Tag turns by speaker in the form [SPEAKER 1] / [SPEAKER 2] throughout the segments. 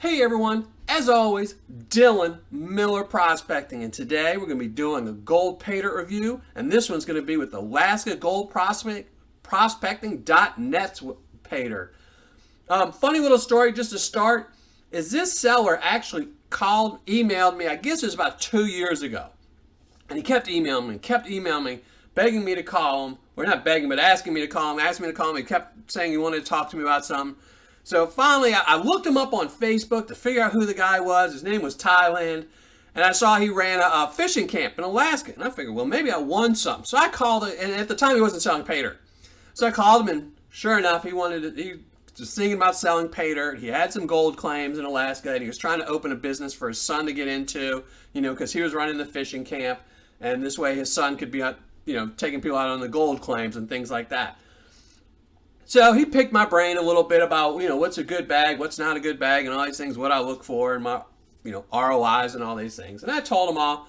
[SPEAKER 1] Hey everyone, as always, Dylan Miller Prospecting, and today we're going to be doing a gold Paydirt review, and this one's going to be with Alaska Gold Prospecting.net's Paydirt. Funny little story just to start is this seller actually emailed me, I guess it was about 2 years ago, and he kept emailing me, begging me to call him, or not begging, but asking me to call him, He kept saying he wanted to talk to me about something. So finally, I looked him up on Facebook to figure out who the guy was. His name was Thailand, and I saw he ran a fishing camp in Alaska. And I figured, well, maybe I won some. So I called it, and at the time he wasn't selling Paydirt. So I called him, and sure enough, he was thinking about selling Paydirt. He had some gold claims in Alaska, and he was trying to open a business for his son to get into, because he was running the fishing camp, and this way his son could be, taking people out on the gold claims and things like that. So he picked my brain a little bit about, what's a good bag, what's not a good bag, and all these things, what I look for, and my, R.O.Is and all these things. And I told him all.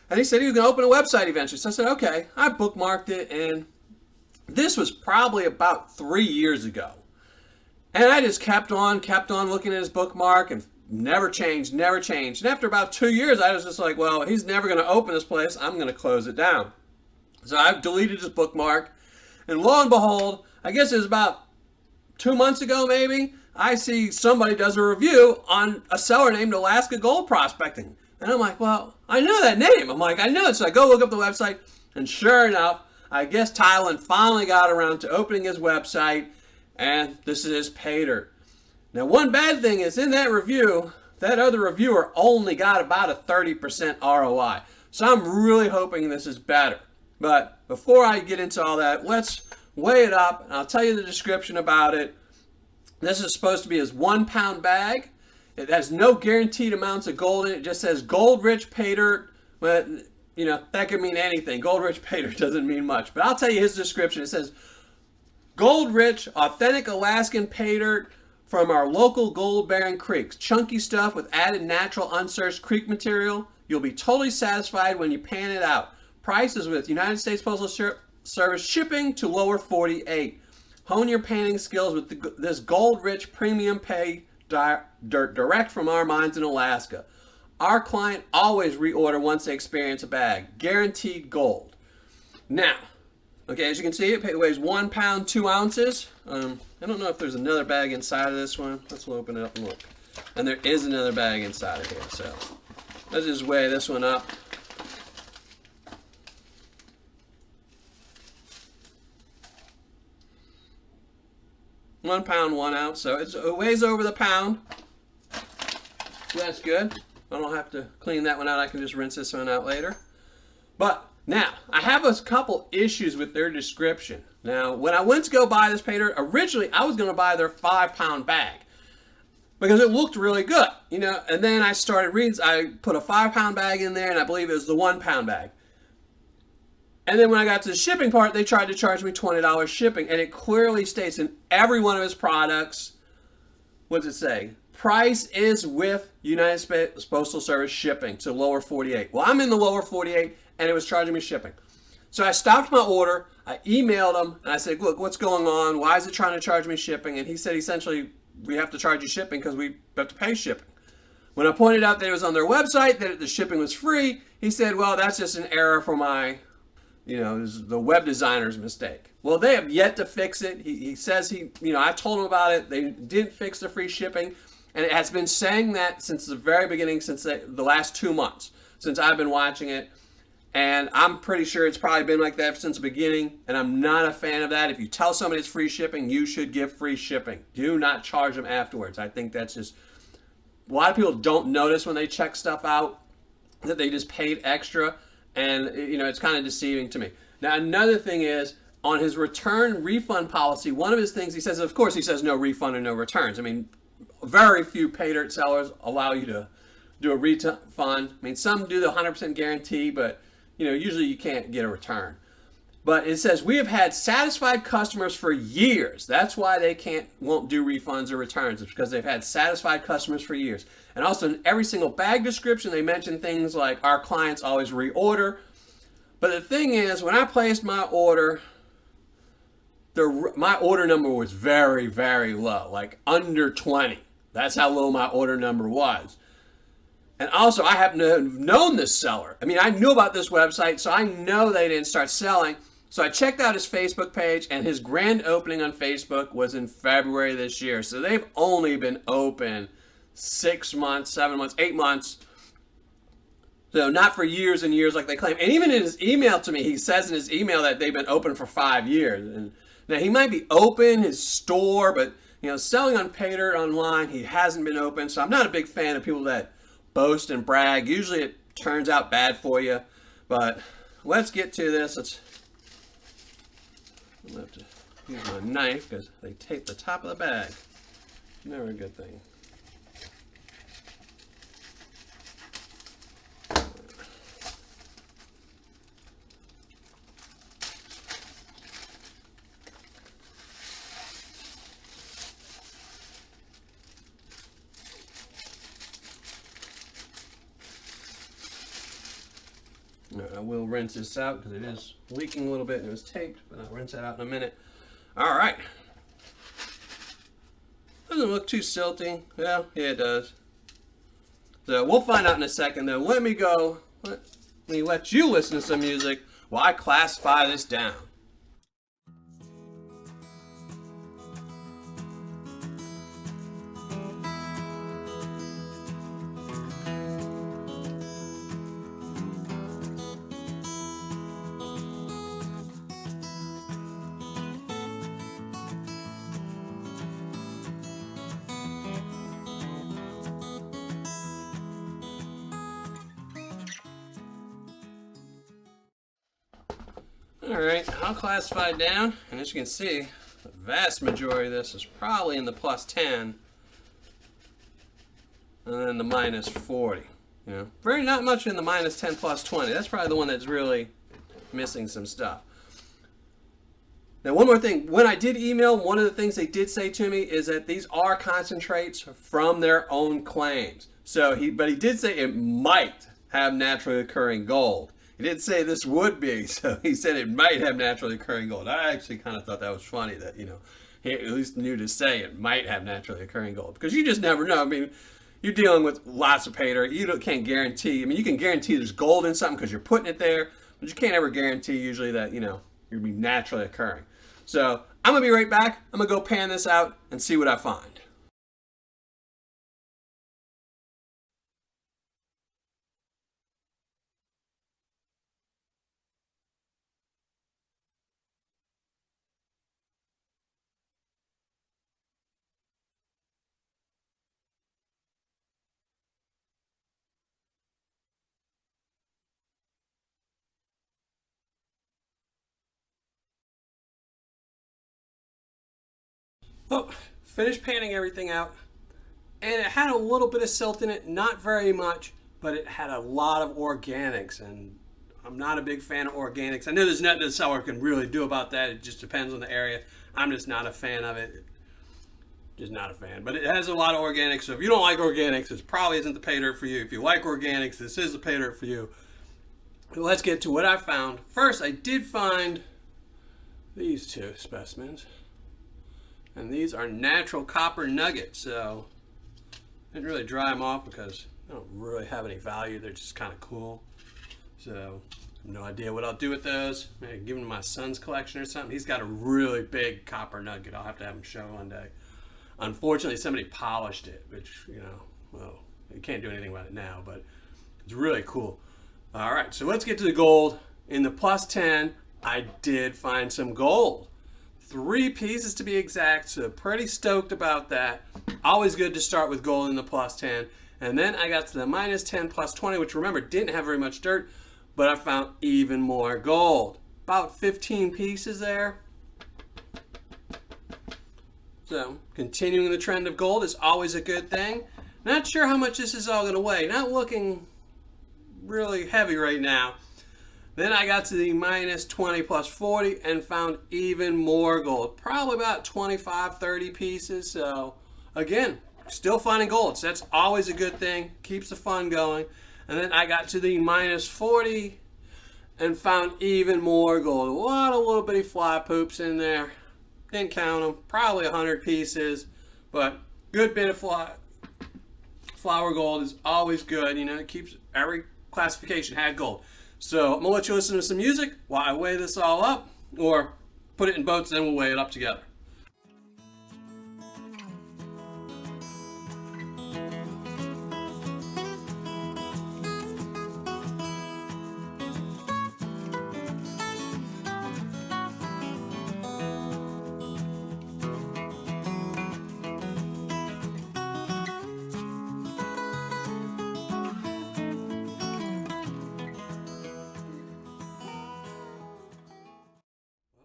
[SPEAKER 1] And he said he was going to open a website eventually. So I said, okay. I bookmarked it, and this was probably about 3 years ago. And I just kept on looking at his bookmark and never changed. And after about 2 years, I was just like, well, he's never going to open this place. I'm going to close it down. So I've deleted his bookmark. And lo and behold, I guess it was about 2 months ago maybe, I see somebody does a review on a seller named Alaska Gold Prospecting. And I'm like, well, I know that name. I know it. So I go look up the website, and sure enough, I guess Thailand finally got around to opening his website, and this is Paydirt. Now, one bad thing is in that review, that other reviewer only got about a 30% ROI. So I'm really hoping this is better. But before I get into all that, let's weigh it up, and I'll tell you the description about it. This is supposed to be his 1 pound bag. It has no guaranteed amounts of gold in it. It just says gold rich Paydirt, but that could mean anything. Gold rich Paydirt doesn't mean much, but I'll tell you his description. It says gold rich, authentic Alaskan Paydirt from our local gold bearing creeks. Chunky stuff with added natural unsearched creek material. You'll be totally satisfied when you pan it out. Prices with United States Postal Service shipping to lower 48. Hone your panning skills with this gold-rich premium Paydirt direct from our mines in Alaska. Our client always reorder once they experience a bag. Guaranteed gold. Now, okay, as you can see, it weighs 1 pound 2 ounces. I don't know if there's another bag inside of this one. Let's open it up and look. And there is another bag inside of here. So let's just weigh this one up. 1 pound 1 ounce, so it weighs over the pound. So that's good. I don't have to clean that one out. I can just rinse this one out later. But now, I have a couple issues with their description. Now, when I went to go buy this Paydirt, originally I was going to buy their 5 pound bag because it looked really good, and then I started reading. I put a 5 pound bag in there, and I believe it was the 1 pound bag. And then when I got to the shipping part, they tried to charge me $20 shipping. And it clearly states in every one of his products, what does it say? Price is with United States Postal Service shipping to lower 48. Well, I'm in the lower 48, and it was charging me shipping. So I stopped my order. I emailed him, and I said, look, what's going on? Why is it trying to charge me shipping? And he said, essentially, we have to charge you shipping because we have to pay shipping. When I pointed out that it was on their website, that the shipping was free, he said, well, that's just an error for my... it was the web designer's mistake. Well, they have yet to fix it. He says I told him about it. They didn't fix the free shipping. And it has been saying that since the very beginning, since the last 2 months, since I've been watching it. And I'm pretty sure it's probably been like that since the beginning. And I'm not a fan of that. If you tell somebody it's free shipping, you should give free shipping. Do not charge them afterwards. I think that's just, a lot of people don't notice when they check stuff out that they just paid extra. And, it's kind of deceiving to me. Now, another thing is, on his return refund policy, one of his things he says, of course, he says no refund and no returns. I mean, very few Paydirt sellers allow you to do a refund. I mean, some do the 100% guarantee, but, usually you can't get a return. But it says, we have had satisfied customers for years. That's why they won't do refunds or returns. It's because they've had satisfied customers for years. And also in every single bag description, they mention things like our clients always reorder. But the thing is, when I placed my order, my order number was very, very low, like under 20. That's how low my order number was. And also, I happen to have known this seller. I mean, I knew about this website, so I know they didn't start selling. So I checked out his Facebook page, and his grand opening on Facebook was in February this year. So they've only been open 6 months, 7 months, 8 months. So not for years and years like they claim. And even in his email to me, he says in his email that they've been open for 5 years. And now he might be open, his store, but selling on Paydirt online, he hasn't been open. So I'm not a big fan of people that boast and brag. Usually it turns out bad for you. But let's get to this. I'm going to have to use my knife because they tape the top of the bag. Never a good thing. I will rinse this out because it is leaking a little bit and it was taped, but I'll rinse that out in a minute. All right. Doesn't look too silty. Yeah, it does. So we'll find out in a second though. Let me let you listen to some music while I classify this down. Alright, I'll classify it down, and as you can see, the vast majority of this is probably in the plus 10, and then the minus 40. Very not much in the minus 10 plus 20. That's probably the one that's really missing some stuff. Now, one more thing. When I did email, one of the things they did say to me is that these are concentrates from their own claims. But he did say it might have naturally occurring gold. He didn't say this would be, so he said it might have naturally occurring gold. I actually kind of thought that was funny that, he at least knew to say it might have naturally occurring gold. Because you just never know. I mean, you're dealing with lots of Paydirt. You can't guarantee. I mean, you can guarantee there's gold in something because you're putting it there, but you can't ever guarantee usually that, you're going to be naturally occurring. So I'm going to be right back. I'm going to go pan this out and see what I find. Well, finished panning everything out, and it had a little bit of silt in it, not very much, but it had a lot of organics, and I'm not a big fan of organics. I know there's nothing the seller can really do about that. It just depends on the area. I'm just not a fan of it. Just not a fan. But it has a lot of organics, so if you don't like organics, this probably isn't the Paydirt for you. If you like organics, this is the Paydirt for you. Let's get to what I found. First, I did find these two specimens. And these are natural copper nuggets, so I didn't really dry them off because they don't really have any value. They're just kind of cool. So I have no idea what I'll do with those. Maybe give them to my son's collection or something. He's got a really big copper nugget. I'll have to have him show one day. Unfortunately, somebody polished it, which, well, you can't do anything about it now, but it's really cool. All right, so let's get to the gold. In the plus 10, I did find some gold. 3 pieces to be exact, so pretty stoked about that. Always good to start with gold in the plus 10. And then I got to the minus 10 plus 20, which remember didn't have very much dirt, but I found even more gold. About 15 pieces there. So continuing the trend of gold is always a good thing. Not sure how much this is all going to weigh. Not looking really heavy right now. Then I got to the minus 20 plus 40 and found even more gold. Probably about 25, 30 pieces. So again, still finding gold. So that's always a good thing. Keeps the fun going. And then I got to the minus 40 and found even more gold. A lot of little bitty fly poops in there. Didn't count them. Probably 100 pieces. But good bit of fly. Flour gold is always good. You know, it keeps, every classification had gold. So I'm gonna let you listen to some music while I weigh this all up, or put it in boats, then we'll weigh it up together.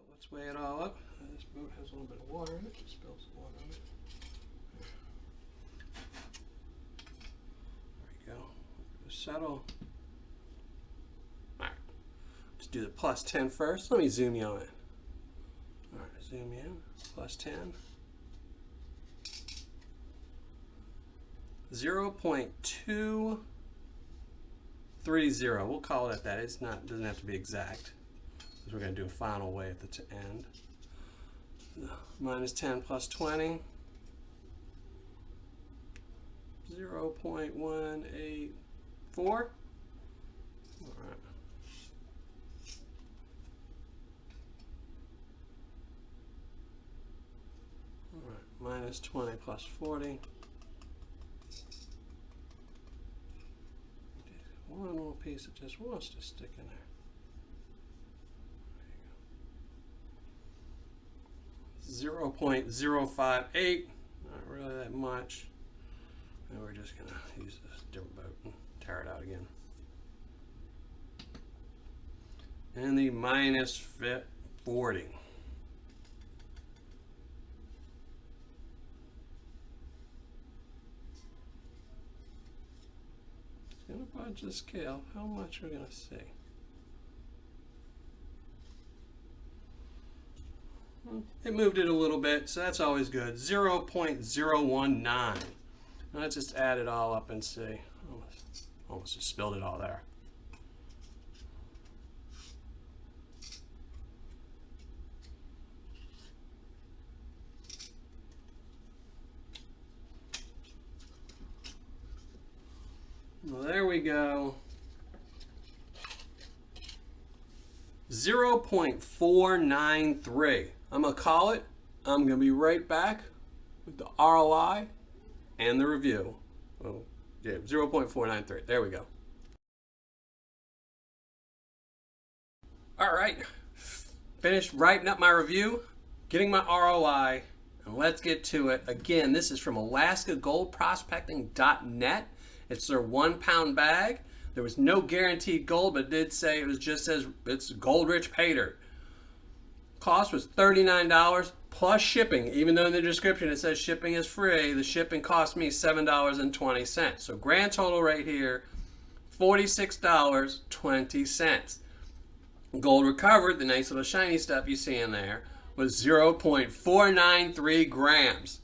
[SPEAKER 1] Let's weigh it all up. This boat has a little bit of water in it. Just spill some water on it. There we go. Settle. Alright. Let's do the plus 10 first. Let me zoom you on it. Alright, zoom in. Plus 10. 0.230. We'll call it that. It's not, doesn't have to be exact. We're going to do a final weigh at the end. Minus 10 plus 20. 0.184. All right. All right. Minus 20 plus 40. One little piece that just wants to stick in there. 0.058, not really that much. And we're just going to use this different boat and tear it out again. And the minus 40. It's going to budge the scale. How much are we going to see? It moved it a little bit, so that's always good. 0.019. Let's just add it all up and see. Almost just spilled it all there. Well, there we go. 0.493. I'm going to call it. I'm going to be right back with the R.O.I. and the review. Oh, yeah, 0.493. There we go. All right. Finished writing up my review, getting my R.O.I., and let's get to it. Again, this is from AlaskaGoldProspecting.net. It's their 1 pound bag. There was no guaranteed gold, but it did say it was just says it's gold-rich Paydirt. Cost was $39 plus shipping. Even though in the description it says shipping is free, the shipping cost me $7.20. So grand total right here, $46.20. Gold recovered, the nice little shiny stuff you see in there, was 0.493 grams.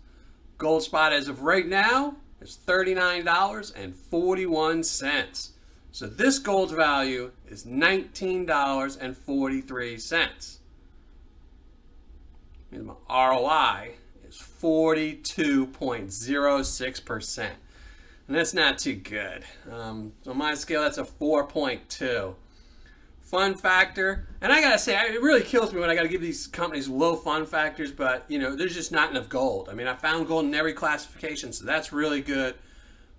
[SPEAKER 1] Gold spot as of right now is $39.41. So this gold's value is $19.43. Means my R.O.I. is 42.06%. And that's not too good. On my scale, that's a 4.2. Fun factor, and I gotta say, it really kills me when I gotta give these companies low fun factors, but you know, there's just not enough gold. I mean, I found gold in every classification, so that's really good.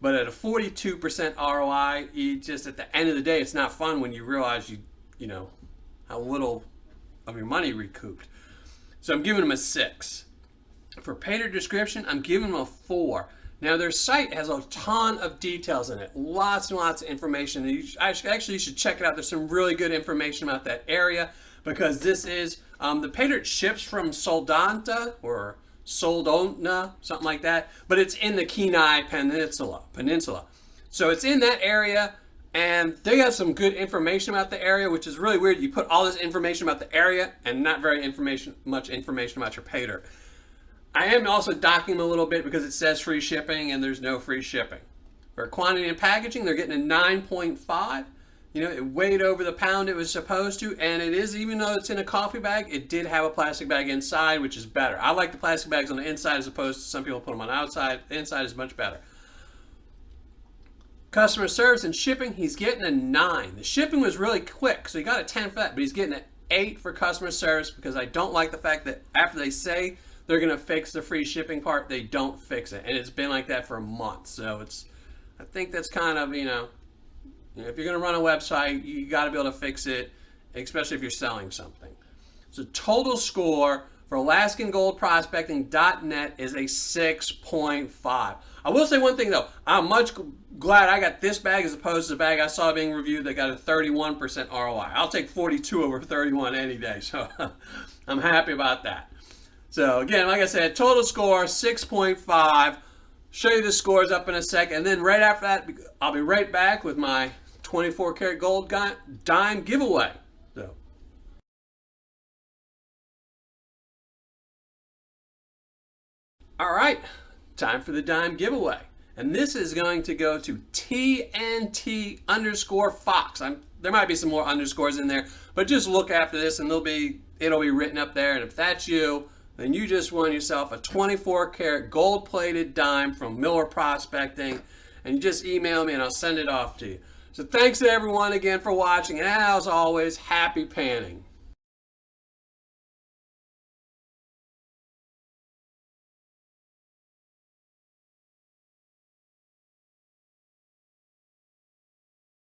[SPEAKER 1] But at a 42% R.O.I., just at the end of the day, it's not fun when you realize you know how little of your money recouped. So I'm giving them a 6. For Paydirt description, I'm giving them a 4. Now their site has a ton of details in it, lots and lots of information. You should check it out. There's some really good information about that area, because this is the Paydirt ships from Soldotna or Soldotna, something like that, but it's in the Kenai Peninsula. So it's in that area, and they got some good information about the area, which is really weird. You put all this information about the area and not very much information about your Paydirt. I am also docking them a little bit because it says free shipping and there's no free shipping. For quantity and packaging, they're getting a 9.5. You know, it weighed over the pound it was supposed to, and it is, even though it's in a coffee bag, it did have a plastic bag inside, which is better. I like the plastic bags on the inside as opposed to some people put them on the outside. The inside is much better. Customer service and shipping, he's getting a 9. The shipping was really quick, so he got a 10 for that, but he's getting an 8 for customer service because I don't like the fact that after they say they're going to fix the free shipping part, they don't fix it. And it's been like that for a month. So I think that's kind of, if you're going to run a website, you got to be able to fix it, especially if you're selling something. So total score for AlaskanGoldProspecting.net is a 6.5. I will say one thing though, I'm much glad I got this bag as opposed to the bag I saw being reviewed that got a 31% ROI. I'll take 42 over 31 any day, so I'm happy about that. So again, like I said, total score 6.5. Show you the scores up in a second, and then right after that, I'll be right back with my 24 karat gold dime giveaway. So. All right, time for the dime giveaway. And this is going to go to TNT_Fox. There might be some more underscores in there, but just look after this and it'll be written up there. And if that's you, then you just won yourself a 24 karat gold plated dime from Miller Prospecting. And you just email me and I'll send it off to you. So thanks to everyone again for watching. And as always, happy panning.